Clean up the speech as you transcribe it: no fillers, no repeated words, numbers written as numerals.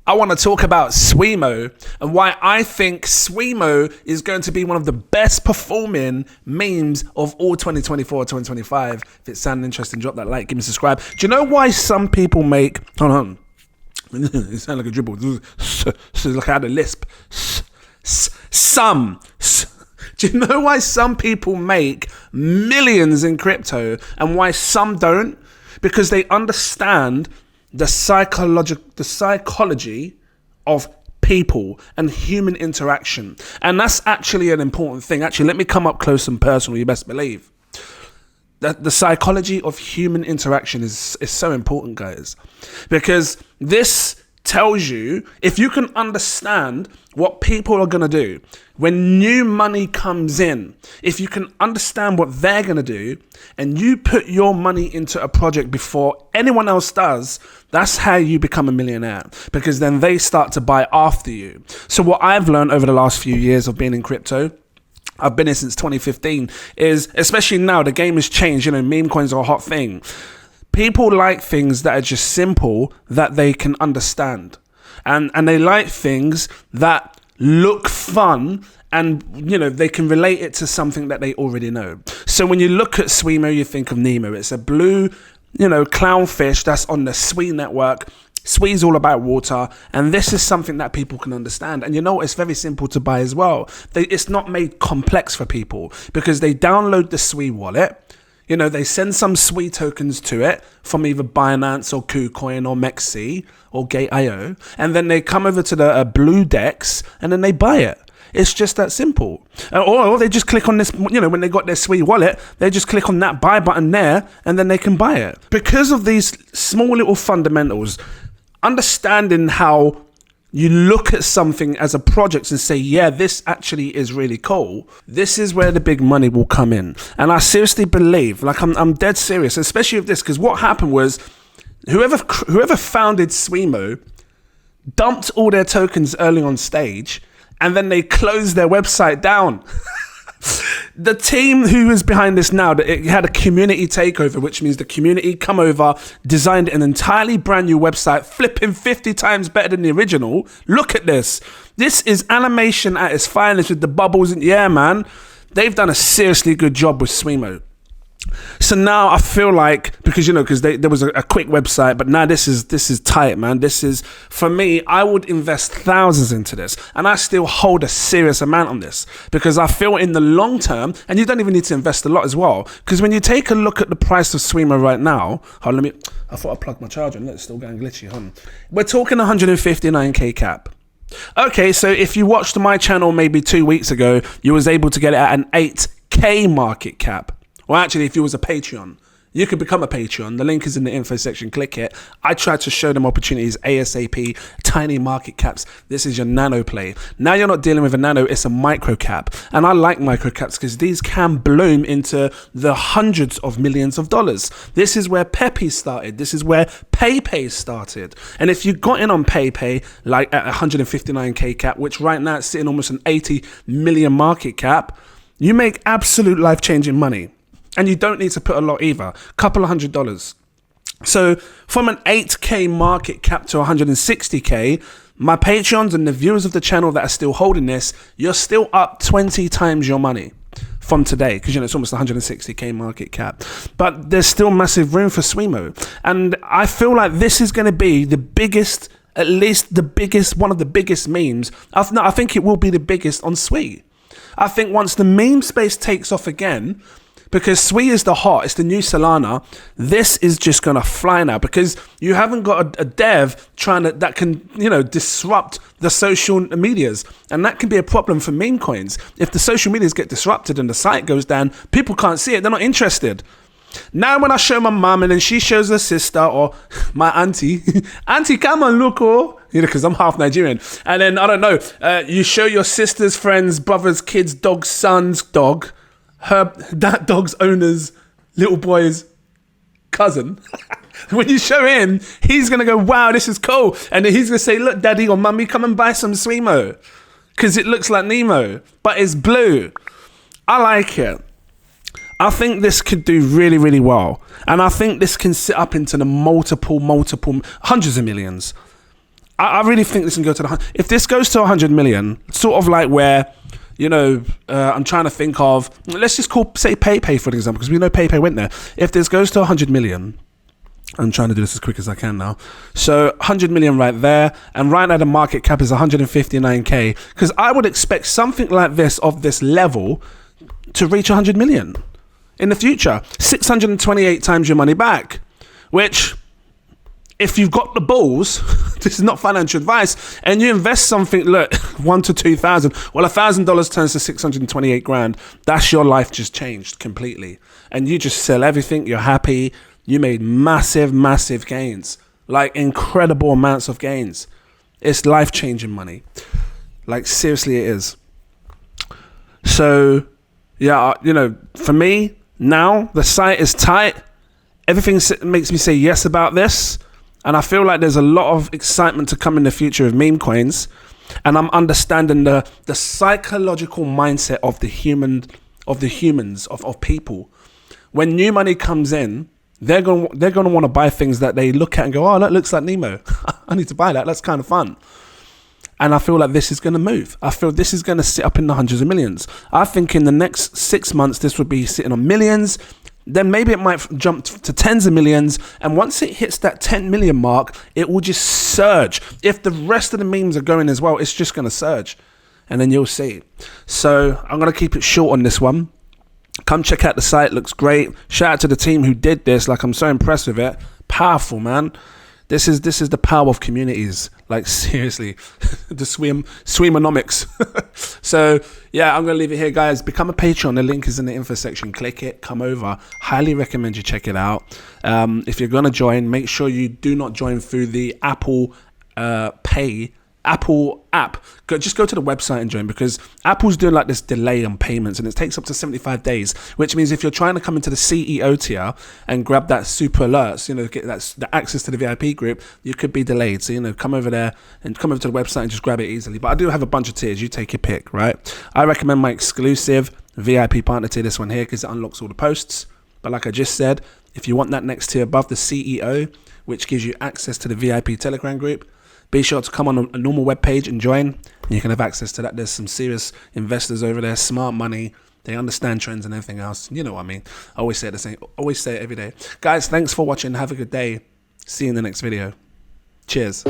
I want to talk about SUIMO and why I think SUIMO is going to be one of the best performing memes of all 2024, 2025. If it sounded interesting, drop that like, give me a subscribe. Do you know why some people make... Hold on. It sounded like a dribble. Like I had a lisp. Do you know why some people make millions in crypto and why some don't? Because they understand the psychology of people and human interaction. And that's actually an important thing. Actually, let me come up close and personal, you best believe. The psychology of human interaction is so important, guys. Because this tells you, if you can understand what people are going to do when new money comes in, if you can understand what they're going to do and you put your money into a project before anyone else does, that's how you become a millionaire, because then they start to buy after you. So what I've learned over the last few years of being in crypto, I've been here since 2015, is especially now the game has changed, meme coins are a hot thing. People like things that are just simple, that they can understand. And they like things that look fun and, they can relate it to something that they already know. So when you look at SUIMO, you think of Nemo. It's a blue, clownfish that's on the SUI network. SUI's all about water, and this is something that people can understand. And it's very simple to buy as well. It's not made complex for people because they download the SUI wallet. They send some SUI tokens to it from either Binance or KuCoin or Mexi or Gate.io, and then they come over to the Blue Dex and then they buy it. It's just that simple. Or they just click on this, when they got their SUI wallet, they just click on that buy button there and then they can buy it. Because of these small little fundamentals, understanding how you look at something as a project and say, yeah, this actually is really cool. This is where the big money will come in. And I seriously believe, I'm dead serious, especially with this, because what happened was whoever founded SUIMO dumped all their tokens early on stage and then they closed their website down. The team who is behind this now, it had a community takeover, which means the community come over, designed an entirely brand new website, flipping 50 times better than the original. Look at this. This is animation at its finest with the bubbles. Yeah, man. They've done a seriously good job with SUIMO. So now I feel like, because there was a quick website, but now this is tight, man. This is, for me, I would invest thousands into this, and I still hold a serious amount on this because I feel in the long term, and you don't even need to invest a lot as well, because when you take a look at the price of SUIMO right now, I thought I plugged my charger and it's still going glitchy. We're talking 159k cap. Okay, so if you watched my channel maybe 2 weeks ago, you was able to get it at an 8k market cap. Well, actually, if you was a Patreon, you could become a Patreon. The link is in the info section. Click it. I try to show them opportunities ASAP, tiny market caps. This is your nano play. Now you're not dealing with a nano, it's a micro cap. And I like micro caps because these can bloom into the hundreds of millions of dollars. This is where Pepe started. This is where PayPay started. And if you got in on PayPay, like at 159k cap, which right now it's sitting almost an 80 million market cap, you make absolute life-changing money. And you don't need to put a lot either, couple of $100. So from an 8k market cap to 160k, my Patreons and the viewers of the channel that are still holding this, you're still up 20 times your money from today, because it's almost 160k market cap. But there's still massive room for SUIMO. And I feel like this is going to be the biggest, at least the biggest, one of the biggest memes. I think it will be the biggest on SUI. I think once the meme space takes off again, because SUI is the hot, it's the new Solana, this is just going to fly now, because you haven't got a dev that can, disrupt the social medias. And that can be a problem for meme coins. If the social medias get disrupted and the site goes down, people can't see it, they're not interested. Now when I show my mum and then she shows her sister or my auntie, auntie, come on, look, oh, because I'm half Nigerian. And then, I don't know, you show your sister's friends, brothers, kids, dog's son's dog, that dog's owner's little boy's cousin. When you show him, he's going to go, wow, this is cool. And then he's going to say, look, daddy or mummy, come and buy some SUIMO. Because it looks like Nemo, but it's blue. I like it. I think this could do really, really well. And I think this can sit up into the multiple, hundreds of millions. I really think this can go to if this goes to 100 million, sort of like where, you know, I'm trying to think of, let's just say PayPay for example, because we know PayPay went there. If this goes to 100 million, I'm trying to do this as quick as I can now. So 100 million right there, and right now the market cap is 159k, because I would expect something like this of this level to reach 100 million in the future. 628 times your money back, which, if you've got the balls, this is not financial advice, and you invest something, look, 1 to 2,000, well, $1,000 turns to 628 grand. That's your life just changed completely. And you just sell everything, you're happy. You made massive, massive gains, like incredible amounts of gains. It's life-changing money. Like, seriously, it is. So, yeah, you know, for me, now the site is tight. Everything makes me say yes about this. And I feel like there's a lot of excitement to come in the future of meme coins. And I'm understanding the psychological mindset of the humans, of people. When new money comes in, they're going to want to buy things that they look at and go, oh, that looks like Nemo. I need to buy that. That's kind of fun. And I feel like this is going to move. I feel this is going to sit up in the hundreds of millions. I think in the next 6 months, this would be sitting on millions. Then maybe it might jump to tens of millions. And once it hits that 10 million mark, it will just surge. If the rest of the memes are going as well, it's just going to surge. And then you'll see. So I'm going to keep it short on this one. Come check out the site. Looks great. Shout out to the team who did this. Like, I'm so impressed with it. Powerful, man. This is the power of communities. Like, seriously, the SUIMonomics. So yeah, I'm gonna leave it here, guys. Become a Patreon. The link is in the info section. Click it. Come over. Highly recommend you check it out. If you're gonna join, make sure you do not join through the Apple Apple app. Just go to the website and join, because Apple's doing like this delay on payments, and it takes up to 75 days, which means if you're trying to come into the CEO tier and grab that super alerts, you know, get the access to the VIP group, you could be delayed. So, you know, come over there and come over to the website and just grab it easily. But I do have a bunch of tiers. You take your pick, right? I recommend my exclusive VIP partner tier, this one here, because it unlocks all the posts. But like I just said, if you want that next tier above the CEO, which gives you access to the VIP Telegram group, be sure to come on a normal web page and join, and you can have access to that. There's some serious investors over there, smart money. They understand trends and everything else. You know what I mean? I always say the same. Always say it every day. Guys, thanks for watching. Have a good day. See you in the next video. Cheers.